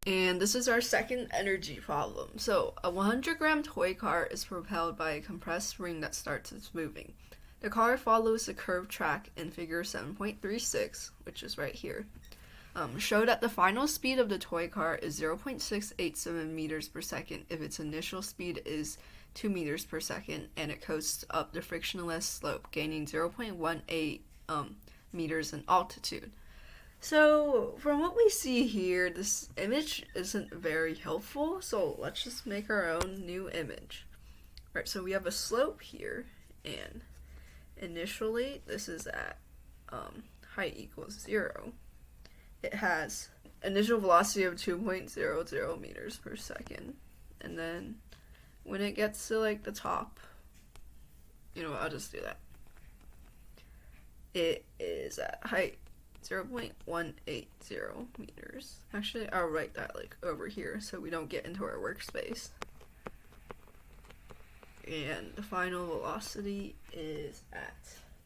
And this is our second energy problem. So, a 100-gram toy car is propelled by a compressed spring that starts its moving. The car follows a curved track in figure 7.36, which is right here. Show that the final speed of the toy car is 0.687 meters per second if its initial speed is 2 meters per second and it coasts up the frictionless slope, gaining 0.18 meters in altitude. So, from what we see here, this image isn't very helpful, so let's just make our own new image. Right, so we have a slope here, and initially this is at height equals 0. It has initial velocity of 2.00 meters per second, and then when it gets to like the top, I'll just do that. It is at height 0.180 meters. Actually, I'll write that like over here so we don't get into our workspace. And the final velocity is at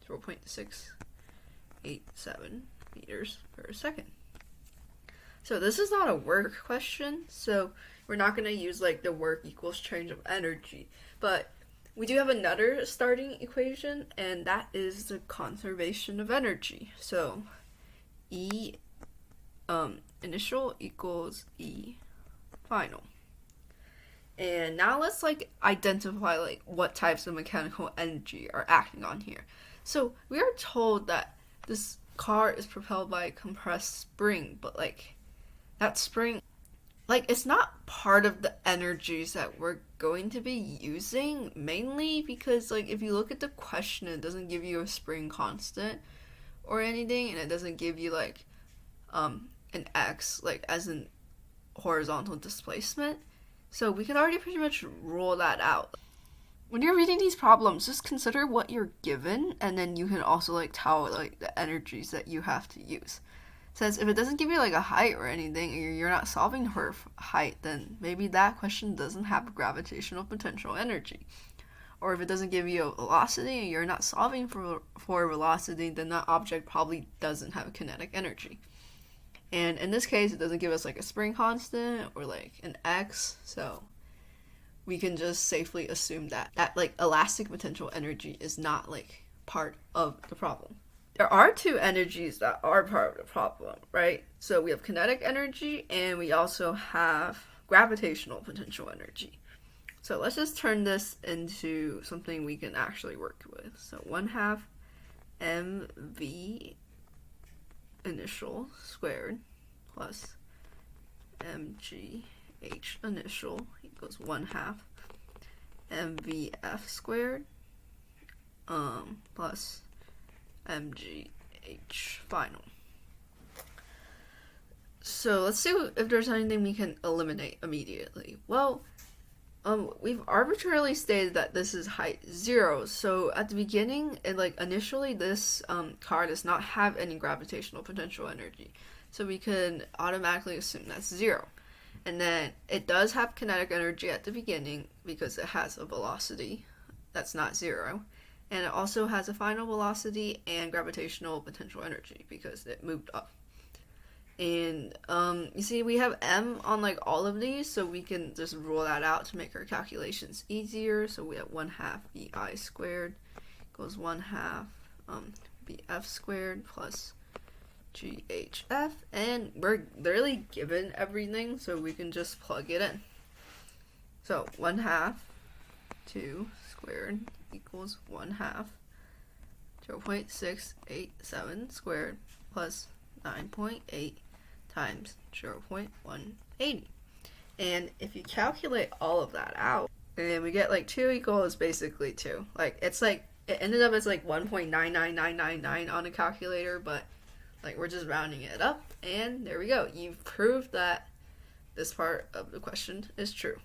0.687 meters per second. So this is not a work question, so we're not going to use like the work equals change of energy, but we do have another starting equation, and that is the conservation of energy. So E initial equals E final. And now let's like identify like what types of mechanical energy are acting on here. So we are told that this car is propelled by a compressed spring, but like that spring, like it's not part of the energies that we're going to be using, mainly because like if you look at the question, it doesn't give you a spring constant or anything, and it doesn't give you like an x, like as in horizontal displacement. So we can already pretty much rule that out. When you're reading these problems, just consider what you're given, and then you can also like tell like the energies that you have to use. It says if it doesn't give you like a height or anything, or you're not solving for height, then maybe that question doesn't have gravitational potential energy. Or if it doesn't give you a velocity and you're not solving for velocity, then that object probably doesn't have kinetic energy. And in this case, it doesn't give us like a spring constant or like an x, so we can just safely assume that like elastic potential energy is not like part of the problem. There are two energies that are part of the problem, right? So we have kinetic energy and we also have gravitational potential energy. So let's just turn this into something we can actually work with. So 1/2 mv initial squared plus mgh initial equals 1/2 mvf squared plus mgh final. So let's see if there's anything we can eliminate immediately. Well, we've arbitrarily stated that this is height 0, so at the beginning, and like initially, this car does not have any gravitational potential energy, so we can automatically assume that's 0. And then it does have kinetic energy at the beginning because it has a velocity that's not 0, and it also has a final velocity and gravitational potential energy because it moved up. And you see we have m on like all of these, so we can just rule that out to make our calculations easier. So we have 1/2 bi squared equals 1/2 bf squared plus ghf, and we're literally given everything, so we can just plug it in. So 1/2 2 squared equals 1/2 0.687 squared plus 9.8 times 0.180. And if you calculate all of that out, and we get like 2 equals basically 2. Like it's like it ended up as like 1.99999 on a calculator, but like we're just rounding it up, and there we go. You've proved that this part of the question is true.